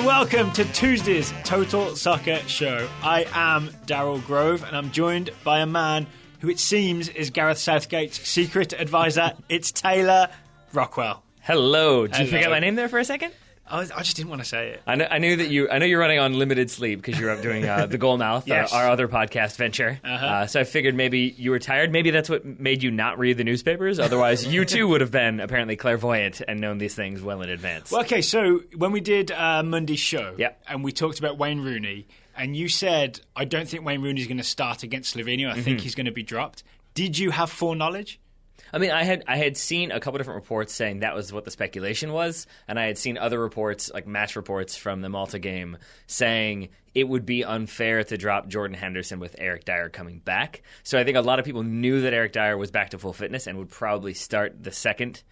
welcome to Tuesday's Total Soccer Show. I am Daryl Grove, and I'm joined by a man who it seems is Gareth Southgate's secret advisor. It's Taylor Rockwell. Hello. Did you forget my name there for a second? I just didn't want to say it. I knew that I know you're running on limited sleep because you're up doing the Goal Mouth, yes. our other podcast venture. So I figured maybe you were tired. Maybe that's what made you not read the newspapers. Otherwise, you too would have been apparently clairvoyant and known these things well in advance. Well, okay, so when we did Monday's show, and we talked about Wayne Rooney, and you said, I don't think Wayne Rooney's going to start against Slovenia. I think he's going to be dropped. Did you have foreknowledge? I mean, I had seen a couple different reports saying that was what the speculation was, and I had seen other reports, like match reports from the Malta game, saying it would be unfair to drop Jordan Henderson with Eric Dyer coming back. So I think a lot of people knew that Eric Dyer was back to full fitness and would probably start the second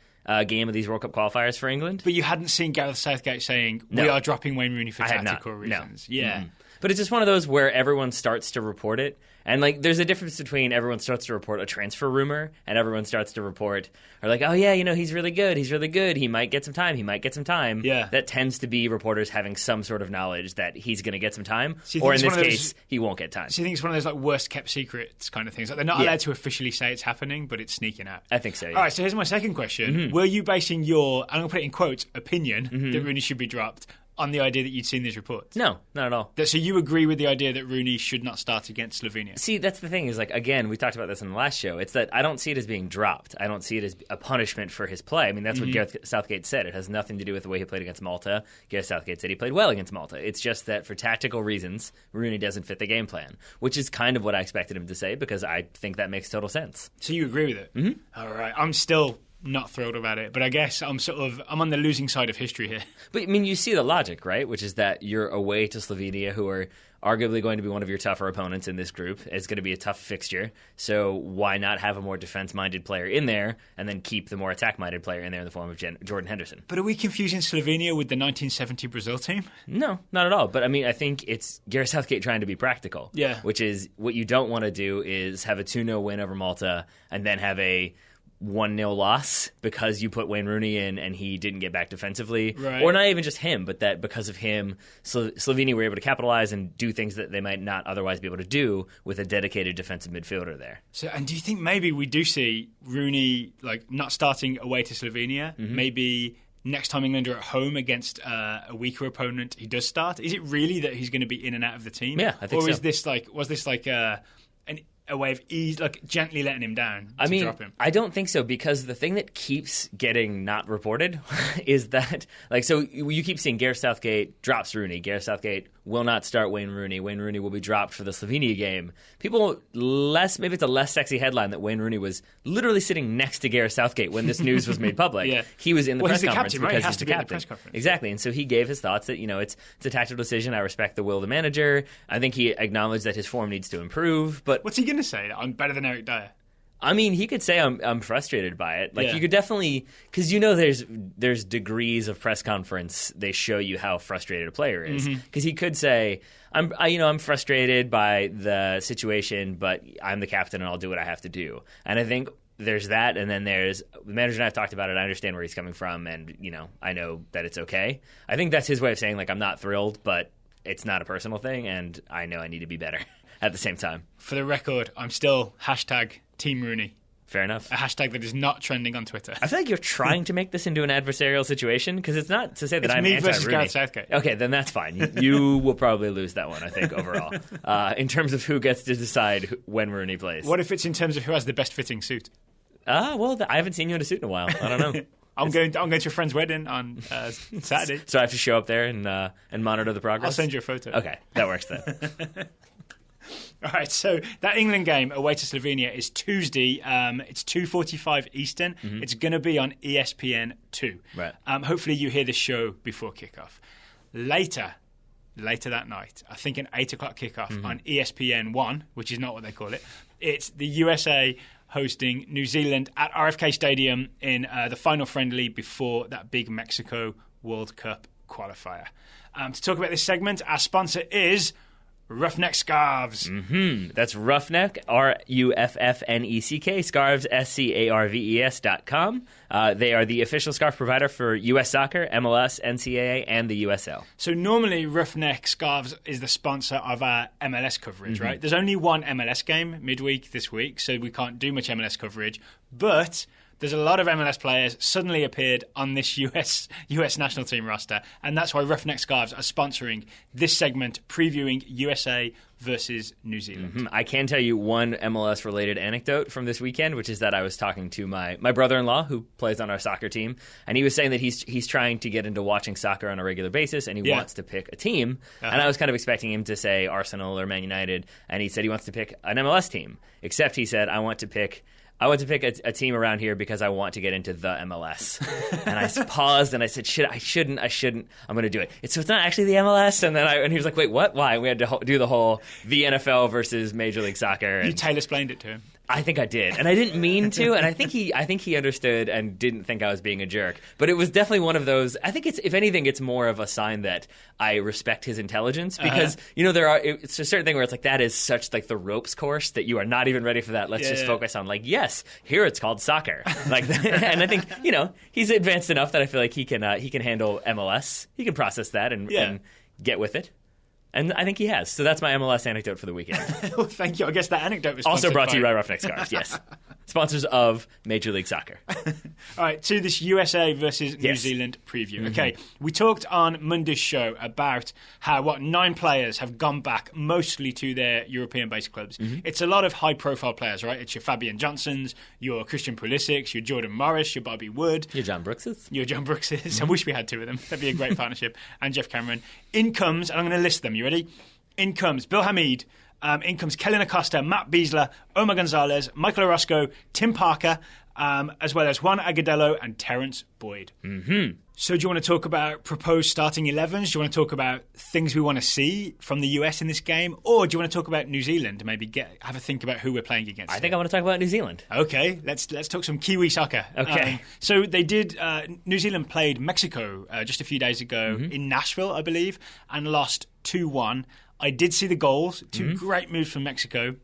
game of these World Cup qualifiers for England. But you hadn't seen Gareth Southgate saying, we are dropping Wayne Rooney for tactical reasons. No. Yeah. Mm-hmm. But it's just one of those where everyone starts to report it. And like, there's a difference between everyone starts to report a transfer rumor and everyone starts to report, or like, oh yeah, he's really good. He might get some time. Yeah. That tends to be reporters having some sort of knowledge that he's going to get some time. So or in this case, he won't get time. So you think it's one of those like worst kept secrets kind of things? Like they're not allowed to officially say it's happening, but it's sneaking out. I think so, yeah. All right, so here's my second question. Were you basing your, I'm going to put it in quotes, opinion that Rooney should be dropped on the idea that you'd seen these reports? No, not at all. So you agree with the idea that Rooney should not start against Slovenia? See, that's the thing is, like, again, we talked about this in the last show. It's that I don't see it as being dropped. I don't see it as a punishment for his play. I mean, that's what Gareth Southgate said. It has nothing to do with the way he played against Malta. Gareth Southgate said he played well against Malta. It's just that for tactical reasons, Rooney doesn't fit the game plan, which is kind of what I expected him to say because I think that makes total sense. So you agree with it? Mm-hmm. All right. I'm still not thrilled about it, but I guess I'm on the losing side of history here. But I mean, you see the logic, right? Which is that you're away to Slovenia, who are arguably going to be one of your tougher opponents in this group. It's going to be a tough fixture. So why not have a more defense-minded player in there and then keep the more attack-minded player in there in the form of Jordan Henderson? But are we confusing Slovenia with the 1970 Brazil team? No, not at all. But I mean, I think it's Gareth Southgate trying to be practical. Yeah. Which is what you don't want to do is have a 2-0 win over Malta and then have a 1-0 loss because you put Wayne Rooney in and he didn't get back defensively. Right. Or not even just him, but that because of him, Slovenia were able to capitalize and do things that they might not otherwise be able to do with a dedicated defensive midfielder there. So, and do you think maybe we do see Rooney like not starting away to Slovenia? Maybe next time England are at home against a weaker opponent, he does start? Is it really that he's going to be in and out of the team? Yeah, I think so. Or is this was this like a way of gently letting him down to drop him? I don't think so, because the thing that keeps getting not reported is that, so you keep seeing Gareth Southgate drops Rooney. Gareth Southgate will not start Wayne Rooney. Wayne Rooney will be dropped for the Slovenia game. Maybe it's a less sexy headline that Wayne Rooney was literally sitting next to Gareth Southgate when this news was made public. Yeah. He was in the press conference captain, right? because He has he's to the be at the captain. press conference. Exactly, and so he gave his thoughts that, it's a tactical decision. I respect the will of the manager. I think he acknowledged that his form needs to improve. But what's he going to say? I'm better than Eric Dyer. I mean, he could say I'm frustrated by it. Yeah. You could definitely, because there's degrees of press conference. They show you how frustrated a player is. Because he could say, I'm frustrated by the situation, but I'm the captain and I'll do what I have to do. And I think there's that, and then there's the manager and I have talked about it. I understand where he's coming from, and I know that it's okay. I think that's his way of saying I'm not thrilled, but it's not a personal thing, and I know I need to be better at the same time. For the record, I'm still #Team Rooney. Fair enough. A hashtag that is not trending on Twitter. I feel like you're trying to make this into an adversarial situation, because it's not to say that I'm me anti-Rooney. versus Gareth Southgate. Okay, then that's fine. You will probably lose that one, I think, overall. In terms of who gets to decide when Rooney plays. What if it's in terms of who has the best fitting suit? Well, I haven't seen you in a suit in a while. I don't know. I'm going to your friend's wedding on Saturday. So I have to show up there and monitor the progress? I'll send you a photo. Okay, that works then. All right, so that England game away to Slovenia is Tuesday. It's 2:45 Eastern. It's going to be on ESPN2. Right. Hopefully you hear the show before kickoff. Later that night, I think an 8 o'clock kickoff on ESPN1, which is not what they call it. It's the USA hosting New Zealand at RFK Stadium in the final friendly before that big Mexico World Cup qualifier. To talk about this segment, our sponsor is Roughneck Scarves. That's Roughneck, Ruffneck, Scarves, SCARVES.com. They are the official scarf provider for U.S. Soccer, MLS, NCAA, and the USL. So normally Roughneck Scarves is the sponsor of our MLS coverage, right? There's only one MLS game midweek this week, so we can't do much MLS coverage. But there's a lot of MLS players suddenly appeared on this US national team roster, and that's why Roughneck Scarves are sponsoring this segment previewing USA versus New Zealand. I can tell you one MLS-related anecdote from this weekend, which is that I was talking to my brother-in-law who plays on our soccer team, and he was saying that he's trying to get into watching soccer on a regular basis, and he wants to pick a team. And I was kind of expecting him to say Arsenal or Man United, and he said he wants to pick an MLS team, except he said, I want to pick a team around here because I want to get into the MLS. And I paused and I said, I shouldn't. I'm going to do it. So it's not actually the MLS. And he was like, wait, what? Why? We had to do the whole the NFL versus Major League Soccer. You Taylor-splained it to him. I think I did, and I didn't mean to, and I think he understood and didn't think I was being a jerk. But it was definitely one of those. I think if anything, it's more of a sign that I respect his intelligence because it's a certain thing where it's like that is such like the ropes course that you are not even ready for that. Let's just focus on yes, here it's called soccer, and I think he's advanced enough that I feel like he can handle MLS. He can process that and get with it. And I think he has. So that's my MLS anecdote for the weekend. Well, thank you. I guess that anecdote was also brought to you by Roughneck Scarves, yes. Sponsors of Major League Soccer. All right, to this USA versus New Zealand preview. Okay, we talked on Monday's show about how, 9 players have gone back mostly to their European-based clubs. It's a lot of high-profile players, right? It's your Fabian Johnsons, your Christian Pulisic's, your Jordan Morris, your Bobby Wood. Your John Brookses. I wish we had 2 of them. That'd be a great partnership. And Jeff Cameron. In comes, and I'm going to list them. You ready? In comes Bill Hamid. In comes Kellen Acosta, Matt Beasler, Omar Gonzalez, Michael Orozco, Tim Parker, as well as Juan Agudelo and Terence Boyd. So do you want to talk about proposed starting 11s? Do you want to talk about things we want to see from the US in this game? Or do you want to talk about New Zealand? Maybe have a think about who we're playing against. I think I want to talk about New Zealand. Okay, let's talk some Kiwi soccer. Okay. So they did, New Zealand played Mexico just a few days ago in Nashville, I believe, and lost 2-1. I did see the goals. 2 great moves from Mexico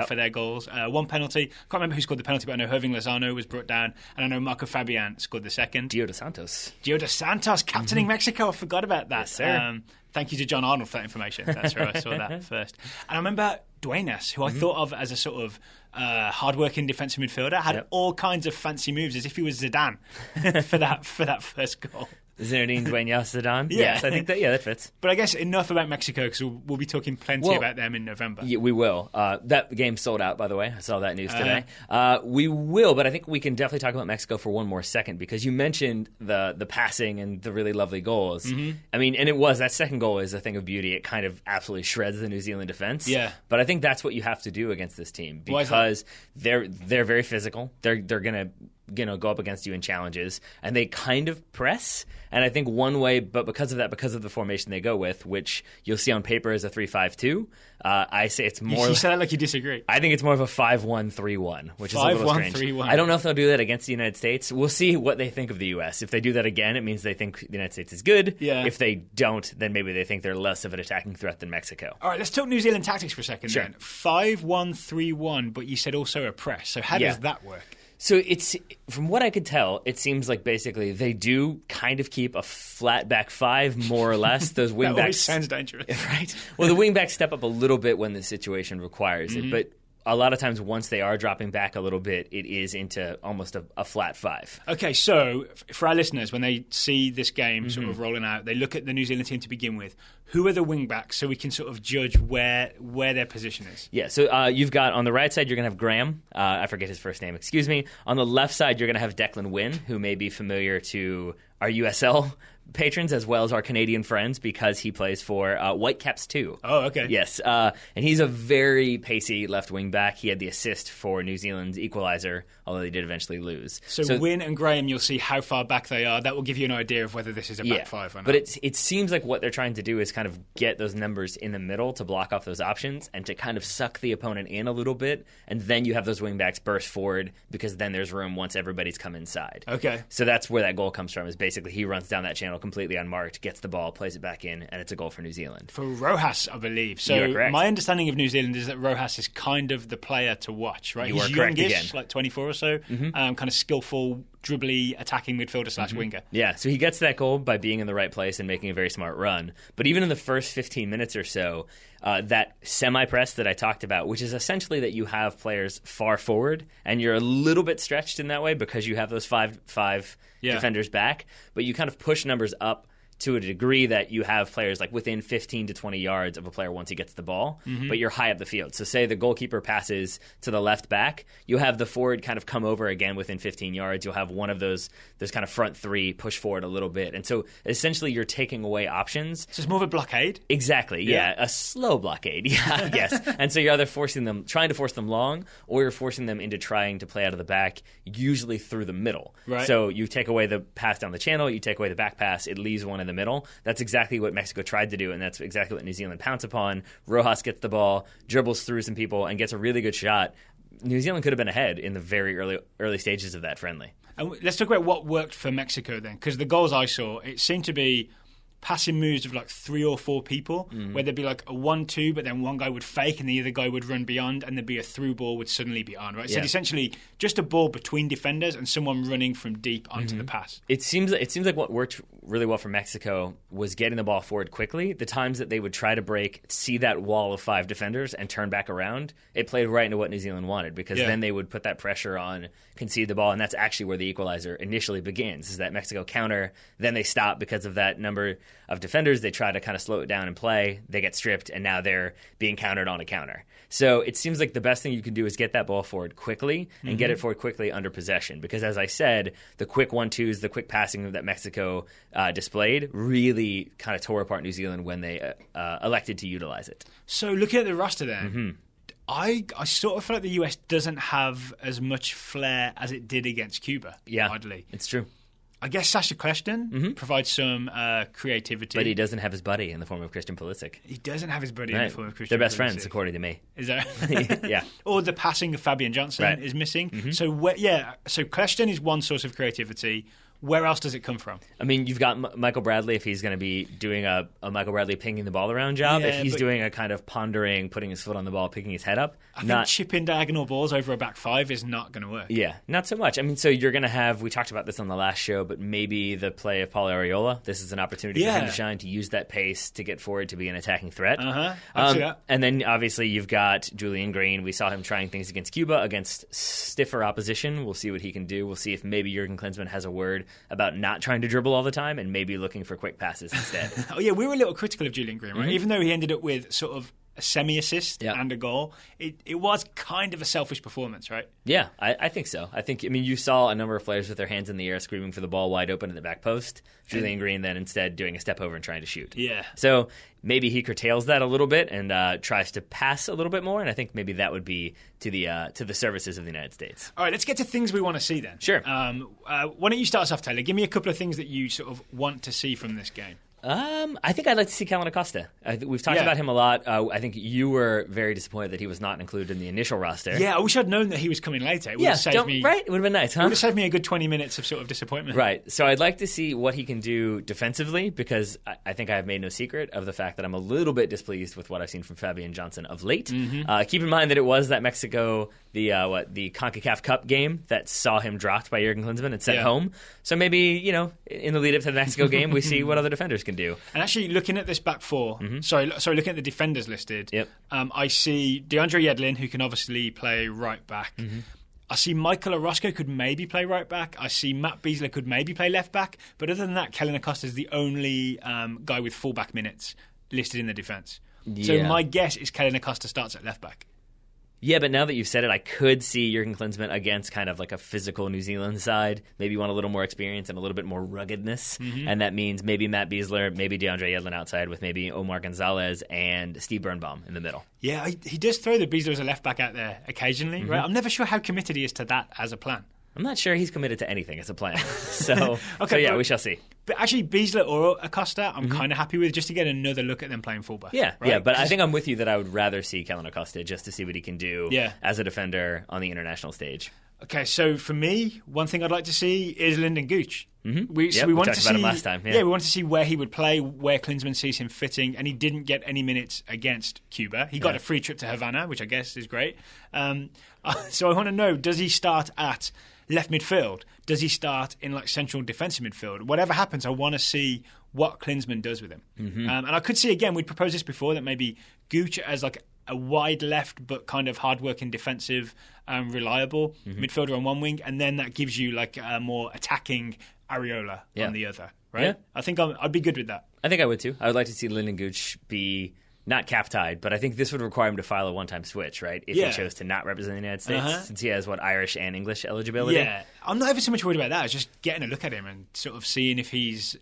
for their goals. 1 penalty. Can't remember who scored the penalty, but I know Irving Lozano was brought down, and I know Marco Fabian scored the second. Gio dos Santos, captaining Mexico. I forgot about that. Yes, sir. Thank you to John Arnold for that information. That's where I saw that first. And I remember Duenas, who I thought of as a sort of hard-working defensive midfielder, had all kinds of fancy moves, as if he was Zidane for that first goal. Zinedine Duenas Zidane? Yes, I think that fits. But I guess enough about Mexico, because we'll be talking plenty about them in November. Yeah, we will. That game sold out, by the way. I saw that news today. We will, but I think we can definitely talk about Mexico for one more second, because you mentioned the passing and the really lovely goals. I mean, and that second goal is a thing of beauty. It kind of absolutely shreds the New Zealand defense. Yeah. But I think that's what you have to do against this team, because they're very physical. They're going to go up against you in challenges, and they kind of press. And I think one way, but because of the formation they go with, which you'll see on paper as a 3-5-2, I say it's more. You said it like you disagree. I think it's more of a 5-1-3-1, which is a little strange. 5-1-3-1. I don't know if they'll do that against the United States. We'll see what they think of the U.S. If they do that again, it means they think the United States is good. Yeah. If they don't, then maybe they think they're less of an attacking threat than Mexico. All right, let's talk New Zealand tactics for a second. Sure. Then 5-1-3-1, but you said also a press. So how does that work? So it's, from what I could tell, it seems like basically they do kind of keep a flat back 5, more or less. Those wingbacks. That always sounds dangerous. Right? Well, the wingbacks step up a little bit when the situation requires it, but a lot of times once they are dropping back a little bit, it is into almost a flat 5. Okay, so for our listeners, when they see this game sort of rolling out, they look at the New Zealand team to begin with. Who are the wing-backs so we can sort of judge where their position is? Yeah, so you've got on the right side, you're going to have Graham. I forget his first name, excuse me. On the left side, you're going to have Declan Wynn, who may be familiar to our USL patrons as well as our Canadian friends, because he plays for Whitecaps too. Oh, okay. Yes, and he's a very pacey left wing back. He had the assist for New Zealand's equaliser, although they did eventually lose. So Wynn and Graham, you'll see how far back they are. That will give you an idea of whether this is a back 5 or not. But it seems like what they're trying to do is kind of get those numbers in the middle to block off those options and to kind of suck the opponent in a little bit, and then you have those wing backs burst forward, because then there's room once everybody's come inside. Okay. So that's where that goal comes from, is basically he runs down that channel completely unmarked, gets the ball, plays it back in, and it's a goal for New Zealand. For Rojas, I believe. So You are correct. my understanding of New Zealand is that Rojas is kind of the player to watch, right? You He's are correct youngish, again. like 24 or so, kind of skillful, dribbly, attacking midfielder / winger. Yeah, so he gets that goal by being in the right place and making a very smart run. But even in the first 15 minutes or so, that semi-press that I talked about, which is essentially that you have players far forward, and you're a little bit stretched in that way because you have those five defenders back, but you kind of push numbers up to a degree that you have players like within 15 to 20 yards of a player once he gets the ball, but you're high up the field. So say the goalkeeper passes to the left back, you'll have the forward kind of come over again within 15 yards. You'll have one of those kind of front three push forward a little bit. And so essentially you're taking away options. So it's more of a blockade? Exactly, yeah. A slow blockade, yeah, yes. And so you're either trying to force them long, or you're forcing them into trying to play out of the back, usually through the middle. Right. So you take away the pass down the channel, you take away the back pass, it leaves one in the middle. That's exactly what Mexico tried to do, and that's exactly what New Zealand pounced upon. Rojas gets the ball, dribbles through some people, and gets a really good shot. New Zealand could have been ahead in the very early stages of that friendly. And let's talk about what worked for Mexico then, because the goals I saw, it seemed to be passing moves of like 3 or 4 people, where there'd be like a 1-2, but then one guy would fake and the other guy would run beyond, and there'd be a through ball would suddenly be on, right? So essentially just a ball between defenders and someone running from deep onto the pass. It seems like what worked really well for Mexico was getting the ball forward quickly. The times that they would try to break, see that wall of 5 defenders and turn back around, it played right into what New Zealand wanted, because then they would put that pressure on, concede the ball, and that's actually where the equalizer initially begins, is that Mexico counter, then they stop because of that number of defenders. They try to kind of slow it down and play. They get stripped, and now they're being countered on a counter. So it seems like the best thing you can do is get that ball forward quickly and get it forward quickly under possession, because as I said, the quick 1-2s, the quick passing that Mexico displayed really kind of tore apart New Zealand when they elected to utilize it. So looking at the roster then, I sort of feel like the US doesn't have as much flair as it did against Cuba, oddly. It's true. I guess Sasha Kljestan provides some creativity. But he doesn't have his buddy in the form of Christian Pulisic. He doesn't have his buddy in the form of Christian Pulisic. They're best friends, according to me. Is that? Yeah. Or the passing of Fabian Johnson is missing. So, so Kljestan is one source of creativity. Where else does it come from? I mean, you've got Michael Bradley, if he's going to be doing a Michael Bradley pinging the ball around job. If he's doing a kind of pondering, putting his foot on the ball, picking his head up. I think chipping diagonal balls over a back 5 is not going to work. Yeah, not so much. I mean, so you're going to have, we talked about this on the last show, but maybe the play of Paulo Areola. This is an opportunity for him to shine, to use that pace, to get forward, to be an attacking threat. I'll see that. And then obviously you've got Julian Green. We saw him trying things against Cuba, against stiffer opposition. We'll see what he can do. We'll see if maybe Jurgen Klinsmann has a word about not trying to dribble all the time and maybe looking for quick passes instead. We were a little critical of Julian Green, right? Even though he ended up with sort of a semi-assist and a goal, it was kind of a selfish performance, right? Yeah, I think so. I mean, you saw a number of players with their hands in the air screaming for the ball wide open at the back post. Julian Green then instead doing a step over and trying to shoot. Yeah. So maybe he curtails that a little bit and tries to pass a little bit more, and I think maybe that would be to the services of the United States. All right, let's get to things we want to see then. Sure. Why don't you start us off, Taylor? Give me a couple of things that you sort of want to see from this game. I think I'd like to see Kellyn Acosta. We've talked about him a lot. I think you were very disappointed that he was not included in the initial roster. Yeah, I wish I'd known that he was coming later. It would have saved me. Right? It would have been nice, huh? It would have saved me a good 20 minutes of sort of disappointment. Right. So I'd like to see what he can do defensively, because I think I have made no secret of the fact that I'm a little bit displeased with what I've seen from Fabian Johnson of late. Keep in mind that it was that Mexico, the CONCACAF Cup game that saw him dropped by Jurgen Klinsmann and sent home. So maybe, in the lead up to the Mexico game, we see what other defenders can do. And actually, looking at this back 4, sorry, looking at the defenders listed, I see DeAndre Yedlin, who can obviously play right back. I see Michael Orozco could maybe play right back. I see Matt Beasler could maybe play left back. But other than that, Kellyn Acosta is the only guy with fullback minutes listed in the defence. So my guess is Kellyn Acosta starts at left back. Yeah, but now that you've said it, I could see Jurgen Klinsmann against kind of like a physical New Zealand side. Maybe you want a little more experience and a little bit more ruggedness. And that means maybe Matt Beasler, maybe DeAndre Yedlin outside with maybe Omar Gonzalez and Steve Birnbaum in the middle. Yeah, he does throw the Beasler as a left back out there occasionally, right? I'm never sure how committed he is to that as a plan. I'm not sure he's committed to anything as a plan. So we shall see. But actually, Beasler or Acosta, I'm kind of happy with, just to get another look at them playing fullback. Yeah, but I think I'm with you that I would rather see Kellyn Acosta just to see what he can do as a defender on the international stage. Okay, so for me, one thing I'd like to see is Lyndon Gooch. Mm-hmm. We wanted to see about him last time. Yeah, we wanted to see where he would play, where Klinsmann sees him fitting, and he didn't get any minutes against Cuba. He got a free trip to Havana, which I guess is great. So I want to know: does he start at left midfield? Does he start in like central defensive midfield? Whatever happens, I want to see what Klinsmann does with him. Mm-hmm. And I could see again. We'd proposed this before that maybe Gooch as like a wide left but kind of hard-working defensive, reliable midfielder on one wing, and then that gives you like a more attacking Areola on the other, right? Yeah. I think I'd be good with that. I think I would too. I would like to see Lyndon Gooch be not cap-tied, but I think this would require him to file a one-time switch, right? If he chose to not represent the United States, since he has, Irish and English eligibility? Yeah. I'm not ever so much worried about that. It's just getting a look at him and sort of seeing if he's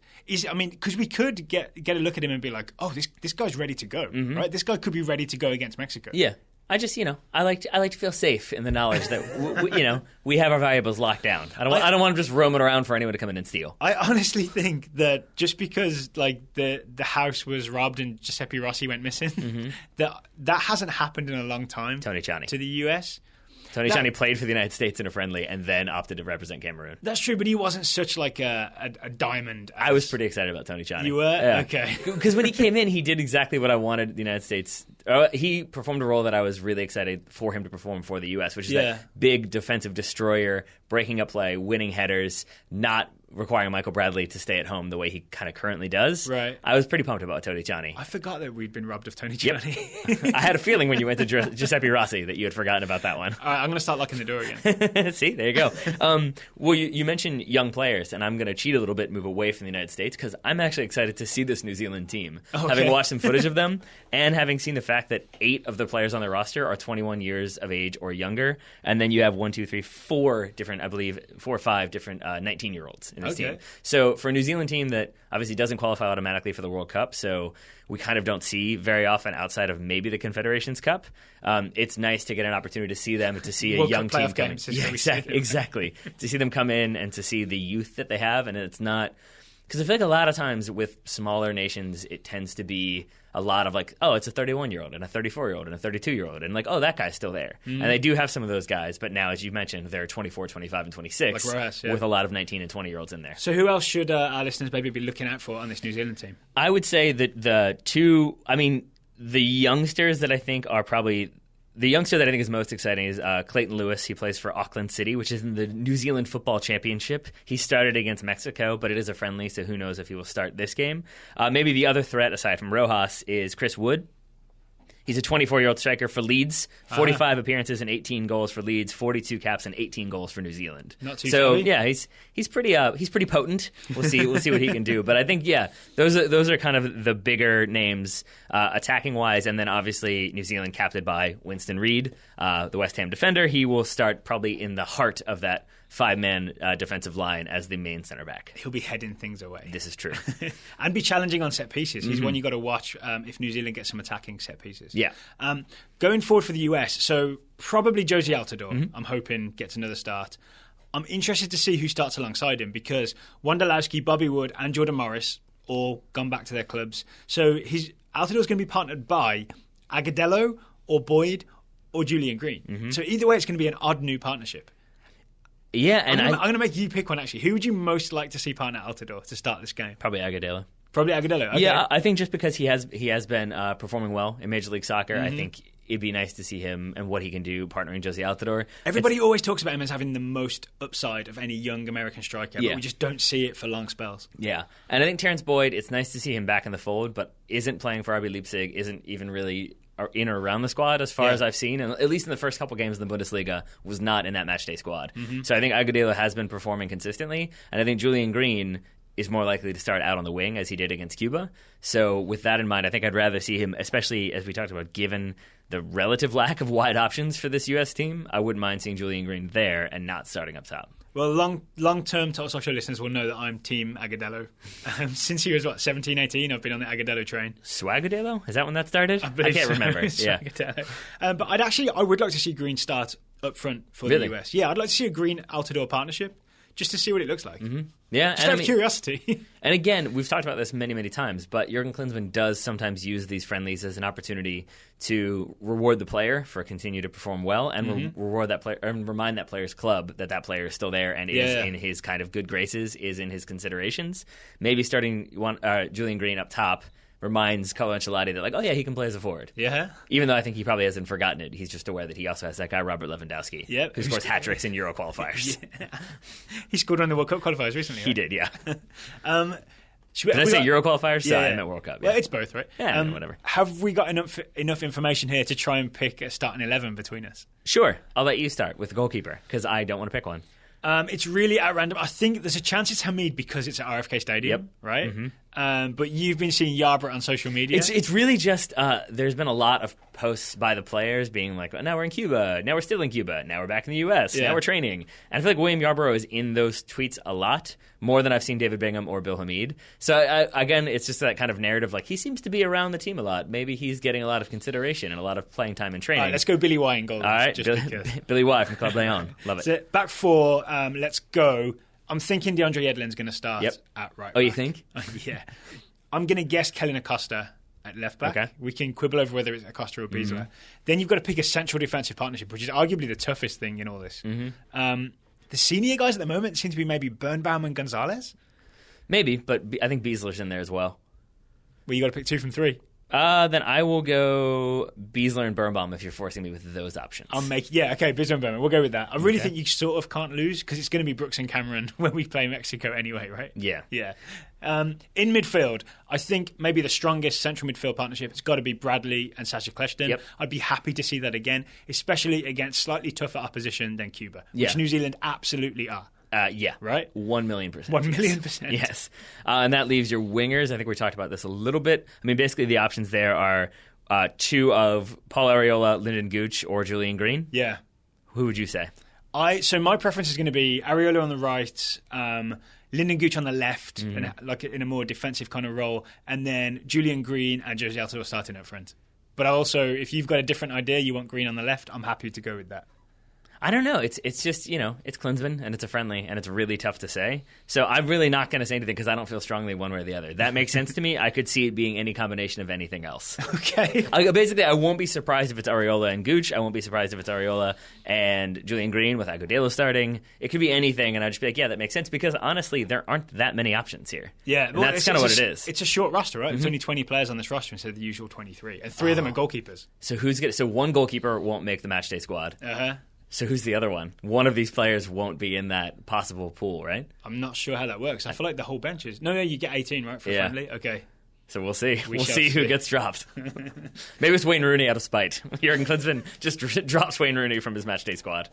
I mean, because we could get a look at him and be like, oh, this guy's ready to go, right? This guy could be ready to go against Mexico. Yeah. I just, I like to feel safe in the knowledge that we have our valuables locked down. I don't want them just roaming around for anyone to come in and steal. I honestly think that just because like the house was robbed and Giuseppe Rossi went missing, that hasn't happened in a long time. Tony Chani to the US. Tony Chani played for the United States in a friendly and then opted to represent Cameroon. That's true, but he wasn't such like a diamond. I was pretty excited about Tony Chani. You were? Yeah. Okay. Because when he came in, he did exactly what I wanted the United States. He performed a role that I was really excited for him to perform for the U.S., which is that big defensive destroyer, breaking up play, winning headers, not requiring Michael Bradley to stay at home the way he kind of currently does. Right. I was pretty pumped about Tony Chani. I forgot that we'd been robbed of Tony Chani. Yep. I had a feeling when you went to Giuseppe Rossi that you had forgotten about that one. All right, I'm going to start locking the door again. See, there you go. Well, you mentioned young players, and I'm going to cheat a little bit, move away from the United States, because I'm actually excited to see this New Zealand team. Okay. Having watched some footage of them, and having seen the fact that 8 of the players on their roster are 21 years of age or younger, and then you have 4 different, I believe, 4 or 5 different 19-year-olds in this team. So for a New Zealand team that obviously doesn't qualify automatically for the World Cup, so we kind of don't see very often outside of maybe the Confederations Cup, it's nice to get an opportunity to see them, to see a young team come in. Yeah, exactly. To see them come in and to see the youth that they have, and it's not... Because I feel like a lot of times with smaller nations, it tends to be a lot of like, oh, it's a 31-year-old and a 34-year-old and a 32-year-old. And like, oh, that guy's still there. Mm-hmm. And they do have some of those guys. But now, as you mentioned, they're 24, 25, and 26 like Rojas, with a lot of 19 and 20-year-olds in there. So who else should our listeners maybe be looking out for on this New Zealand team? I would say that the youngsters that I think are probably... The youngster that I think is most exciting is Clayton Lewis. He plays for Auckland City, which is in the New Zealand Football Championship. He started against Mexico, but it is a friendly, so who knows if he will start this game. Maybe the other threat, aside from Rojas, is Chris Wood. He's a 24-year-old striker for Leeds, 45 appearances and 18 goals for Leeds, 42 caps and 18 goals for New Zealand. Not too shabby. Yeah, he's pretty potent. We'll see what he can do. But I think those are kind of the bigger names attacking wise, and then obviously New Zealand captained by Winston Reid, the West Ham defender. He will start probably in the heart of that 5-man defensive line as the main center back. He'll be heading things away. This is true. And be challenging on set pieces. He's one you got to watch if New Zealand gets some attacking set pieces. Yeah. Going forward for the US, so probably Josie Altidore, I'm hoping, gets another start. I'm interested to see who starts alongside him because Wondolowski, Bobby Wood, and Jordan Morris all gone back to their clubs. So Altidore's going to be partnered by Agudelo or Boyd or Julian Green. So either way, it's going to be an odd new partnership. Yeah, and I'm going to make you pick one, actually. Who would you most like to see partner Altidore to start this game? Probably Agudelo. Okay. Yeah, I think just because he has been performing well in Major League Soccer, I think it'd be nice to see him and what he can do partnering Josie Altidore. Everybody always talks about him as having the most upside of any young American striker, but we just don't see it for long spells. Yeah, and I think Terrence Boyd, it's nice to see him back in the fold, but isn't playing for RB Leipzig, isn't even really in or around the squad as far as I've seen, and at least in the first couple games in the Bundesliga, was not in that matchday squad. So I think Agudelo has been performing consistently, and I think Julian Green is more likely to start out on the wing as he did against Cuba. So with that in mind, I think I'd rather see him, especially as we talked about, given the relative lack of wide options for this U.S. team, I wouldn't mind seeing Julian Green there and not starting up top. Well, long-term Total Soccer Show listeners will know that I'm Team Agudelo. Since he was, 17, 18, I've been on the Agudelo train. Swagudelo? Is that when that started? I can't remember. Yeah. But I would like to see Green start up front for the US. Yeah, I'd like to see a Green-Altidore partnership just to see what it looks like. Yeah, Just out of curiosity. And again, we've talked about this many, many times, but Jurgen Klinsmann does sometimes use these friendlies as an opportunity to reward the player for continue to perform well and reward that player and remind that player's club that player is still there and is in his kind of good graces, is in his considerations. Maybe starting Julian Green up top reminds Carlo Ancelotti that, like, oh yeah, he can play as a forward. Yeah. Even though I think he probably hasn't forgotten it. He's just aware that he also has that guy, Robert Lewandowski, who scores hat-tricks in Euro qualifiers. He scored on the World Cup qualifiers recently, right? He did, yeah. Did I say Euro qualifiers? Yeah, I meant World Cup. Yeah. Well, it's both, right? Yeah, whatever. Have we got enough information here to try and pick a starting 11 between us? Sure. I'll let you start with the goalkeeper, because I don't want to pick one. It's really at random. I think there's a chance it's Hamid because it's at RFK Stadium, right? But you've been seeing Yarbrough on social media. It's really just there's been a lot of posts by the players being like, now we're in Cuba, now we're still in Cuba, now we're back in the US, now we're training. And I feel like William Yarbrough is in those tweets a lot, more than I've seen David Bingham or Bill Hamid. So again, it's just that kind of narrative, like he seems to be around the team a lot. Maybe he's getting a lot of consideration and a lot of playing time and training. All right, let's go Billy Y in goal. All right, Billy Y from Club Leon. Love it. So back four, let's go. I'm thinking DeAndre Yedlin's going to start at right back. Oh, you think? Yeah. I'm going to guess Kellen Acosta at left back. Okay. We can quibble over whether it's Acosta or Beasler. Then you've got to pick a central defensive partnership, which is arguably the toughest thing in all this. The senior guys at the moment seem to be maybe Birnbaum and Gonzalez. Maybe, but I think Beasler's in there as well. Well, you got to pick 2 from 3. Then I will go Beasler and Birnbaum if you're forcing me with those options. Beasler and Birnbaum. We'll go with that. I really think you sort of can't lose because it's going to be Brooks and Cameron when we play Mexico anyway, right? Yeah. In midfield, I think maybe the strongest central midfield partnership has got to be Bradley and Sasha Kleshton. I'd be happy to see that again, especially against slightly tougher opposition than Cuba, which New Zealand absolutely are. Right? 1,000,000%. 1,000,000%. Yes. And that leaves your wingers. I think we talked about this a little bit. I mean, basically the options there are 2 of Paul Arriola, Lyndon Gooch, or Julian Green. Yeah. Who would you say? So my preference is going to be Arriola on the right, Lyndon Gooch on the left, and like in a more defensive kind of role, and then Julian Green and Jose Altidore starting up front. But also, if you've got a different idea, you want Green on the left, I'm happy to go with that. I don't know. It's just, it's Klinsmann and it's a friendly and it's really tough to say. So I'm really not going to say anything because I don't feel strongly one way or the other. That makes sense to me. I could see it being any combination of anything else. Okay. Basically, I won't be surprised if it's Arriola and Gooch. I won't be surprised if it's Arriola and Julian Green with Agudelo starting. It could be anything, and I'd just be like, yeah, that makes sense because honestly, there aren't that many options here. Yeah. And that's kind of what it is. It's a short roster, right? There's only 20 players on this roster instead of the usual 23, and 3 of them are goalkeepers. So one goalkeeper won't make the matchday squad. So who's the other one? One of these players won't be in that possible pool, right? I'm not sure how that works. I feel like the whole bench is... No, you get 18, right, for friendly? Okay. So we'll see. We'll see who gets dropped. Maybe it's Wayne Rooney out of spite. Jurgen Klinsmann just drops Wayne Rooney from his matchday squad.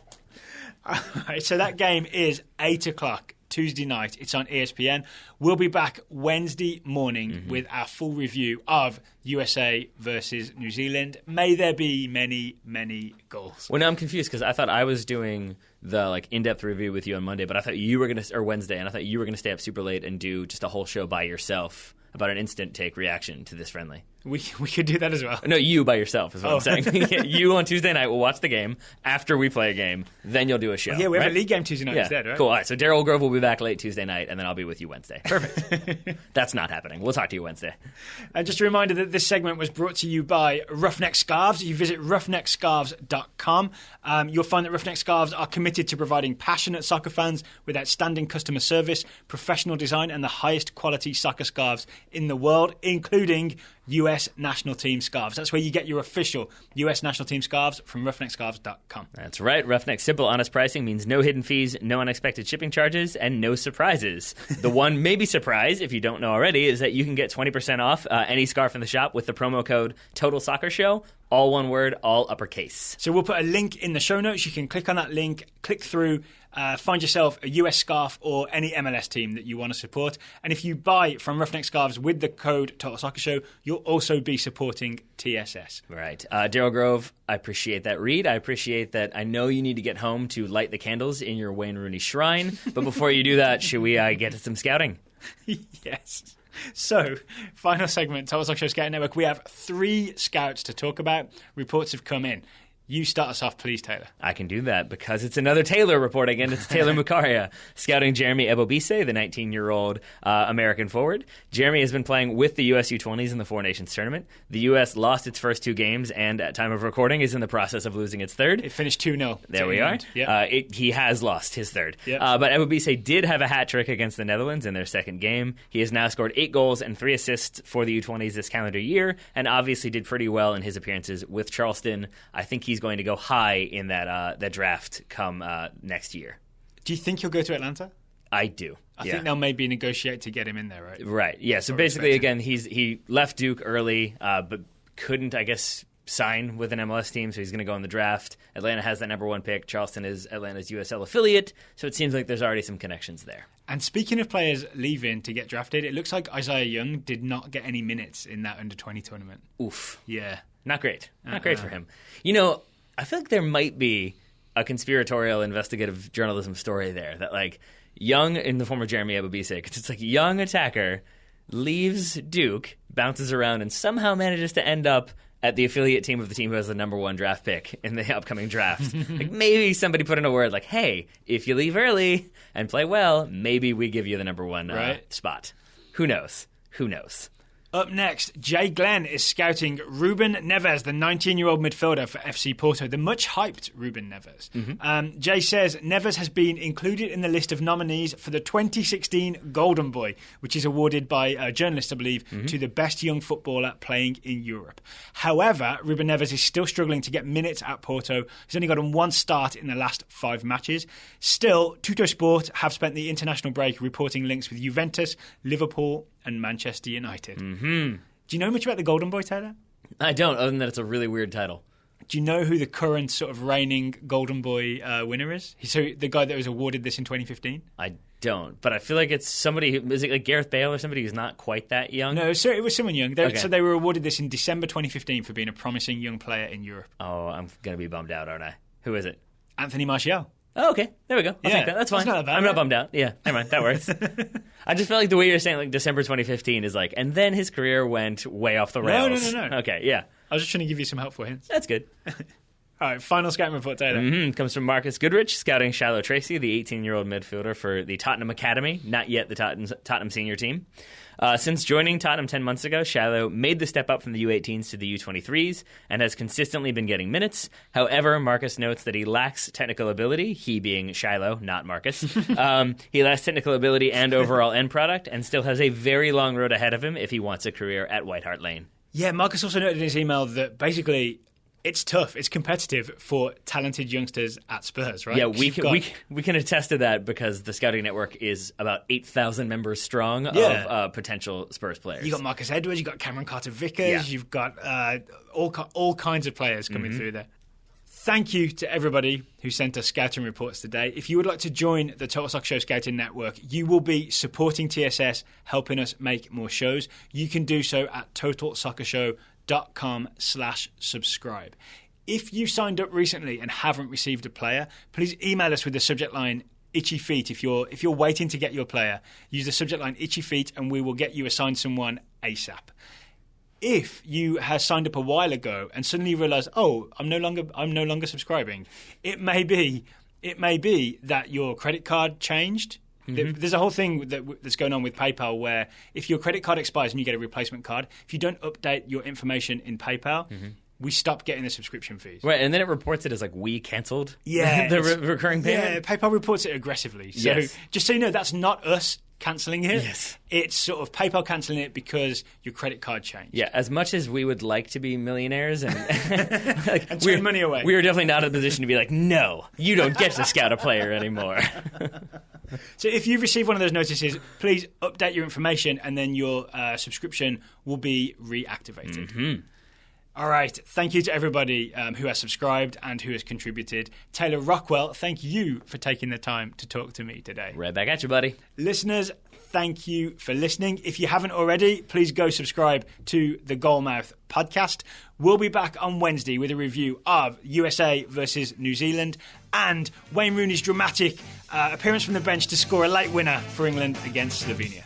All right, so that game is 8 o'clock. Tuesday night. It's on ESPN. We'll be back Wednesday morning with our full review of USA versus New Zealand. May there be many, many goals. Well, now I'm confused because I thought I was doing the in-depth review with you on Monday, but I thought you were going to, or Wednesday, and I thought you were going to stay up super late and do just a whole show by yourself about an instant take reaction to this friendly. We could do that as well. No, you by yourself is what I'm saying. You on Tuesday night will watch the game after we play a game. Then you'll do a show. Yeah, we have a league game Tuesday night instead, right? Cool. All right, so Daryl Grove will be back late Tuesday night, and then I'll be with you Wednesday. Perfect. That's not happening. We'll talk to you Wednesday. And just a reminder that this segment was brought to you by Roughneck Scarves. If you visit roughneckscarves.com, you'll find that Roughneck Scarves are committed to providing passionate soccer fans with outstanding customer service, professional design, and the highest quality soccer scarves in the world, including US National Team scarves. That's where you get your official US National Team scarves from roughneckscarves.com. That's right. Roughneck simple, honest pricing means no hidden fees, no unexpected shipping charges, and no surprises. The one maybe surprise, if you don't know already, is that you can get 20% off any scarf in the shop with the promo code TOTALSoccerShow. All one word, all uppercase. So we'll put a link in the show notes. You can click on that link, click through, find yourself a US scarf or any MLS team that you want to support. And if you buy from Roughneck Scarves with the code Total Soccer Show, you'll also be supporting TSS. Right. Daryl Grove, I appreciate that read. I appreciate that. I know you need to get home to light the candles in your Wayne Rooney shrine. But before you do that, should we get to some scouting? Yes. So, final segment, Total Soccer Show Scouting Network. We have 3 scouts to talk about. Reports have come in. You start us off, please, Taylor. I can do that because it's another Taylor report again. It's Taylor Mukaria scouting Jeremy Ebobisse, the 19-year-old American forward. Jeremy has been playing with the U.S. U20s in the Four Nations tournament. The U.S. lost its first 2 games and, at time of recording, is in the process of losing its third. It finished 2-0. There we are. Yep. He has lost his third. Yep. But Ebobisse did have a hat trick against the Netherlands in their second game. He has now scored 8 goals and 3 assists for the U20s this calendar year, and obviously did pretty well in his appearances with Charleston. I think he's going to go high in that draft come next year. Do you think he'll go to Atlanta? I do. I think they'll maybe negotiate to get him in there, right? Right. Yeah. So basically, again, he left Duke early, but couldn't, I guess, sign with an MLS team, so he's going to go in the draft. Atlanta has that number 1 pick. Charleston is Atlanta's USL affiliate, so it seems like there's already some connections there. And speaking of players leaving to get drafted, it looks like Isaiah Young did not get any minutes in that under-20 tournament. Oof. Yeah. Not great. Not great for him. You know, I feel like there might be a conspiratorial investigative journalism story there that, like, Young, in the form of Jeremy Ebobisse, because it's like young attacker leaves Duke, bounces around, and somehow manages to end up at the affiliate team of the team who has the number 1 draft pick in the upcoming draft. Like, maybe somebody put in a word like, hey, if you leave early and play well, maybe we give you the number 1 spot. Who knows? Who knows? Up next, Jay Glenn is scouting Ruben Neves, the 19-year-old midfielder for FC Porto, the much-hyped Ruben Neves. Jay says Neves has been included in the list of nominees for the 2016 Golden Boy, which is awarded by journalists, I believe, to the best young footballer playing in Europe. However, Ruben Neves is still struggling to get minutes at Porto. He's only gotten 1 start in the last 5 matches. Still, Tuttosport have spent the international break reporting links with Juventus, Liverpool, and Manchester United. Do you know much about the Golden Boy, Taylor? I don't, other than that it's a really weird title. Do you know who the current sort of reigning Golden Boy winner is? So the guy that was awarded this in 2015? I don't, but I feel like it's somebody is it like Gareth Bale or somebody who's not quite that young? No, so it was someone young. So they were awarded this in December 2015 for being a promising young player in Europe. Oh, I'm going to be bummed out, aren't I? Who is it? Anthony Martial. Oh, okay. There we go. I'll take that. That's fine. Not bad, I'm not bummed out. Yeah, never mind. That works. I just felt like the way you're saying, like, December 2015 is like, and then his career went way off the rails. No. Okay, yeah. I was just trying to give you some helpful hints. That's good. All right, final scouting report, Taylor. Comes from Marcus Goodrich, scouting Shiloh Tracy, the 18-year-old midfielder for the Tottenham Academy, not yet the Tottenham senior team. Since joining Tottenham 10 months ago, Shiloh made the step up from the U18s to the U23s and has consistently been getting minutes. However, Marcus notes that he lacks technical ability, he being Shiloh, not Marcus. He lacks technical ability and overall end product and still has a very long road ahead of him if he wants a career at White Hart Lane. Yeah, Marcus also noted in his email that basically it's tough. It's competitive for talented youngsters at Spurs, right? Yeah, we can attest to that because the scouting network is about 8,000 members strong of potential Spurs players. You got Marcus Edwards, you got Cameron Carter-Vickers, you've got all kinds of players coming through there. Thank you to everybody who sent us scouting reports today. If you would like to join the Total Soccer Show Scouting Network, you will be supporting TSS, helping us make more shows. You can do so at totalsoccershow.com/subscribe. If you signed up recently and haven't received a player, please email us with the subject line Itchy Feet. If you're waiting to get your player, use the subject line Itchy Feet and we will get you assigned someone ASAP. If you have signed up a while ago and suddenly realise, I'm no longer subscribing, it may be that your credit card changed. There's a whole thing that's going on with PayPal where if your credit card expires and you get a replacement card, if you don't update your information in PayPal, we stop getting the subscription fees. Right, and then it reports it as like we cancelled the recurring payment. Yeah, PayPal reports it aggressively. So just so you know, that's not us cancelling it. Yes. It's sort of PayPal cancelling it because your credit card changed. Yeah, as much as we would like to be millionaires and, and turn money away. We are definitely not in a position to be like, no, you don't get to scout a player anymore. So if you receive one of those notices, please update your information and then your subscription will be reactivated. All right. Thank you to everybody who has subscribed and who has contributed. Taylor Rockwell, thank you for taking the time to talk to me today. Right back at you, buddy. Listeners, thank you for listening. If you haven't already, please go subscribe to the Goalmouth podcast. We'll be back on Wednesday with a review of USA versus New Zealand and Wayne Rooney's dramatic appearance from the bench to score a late winner for England against Slovenia.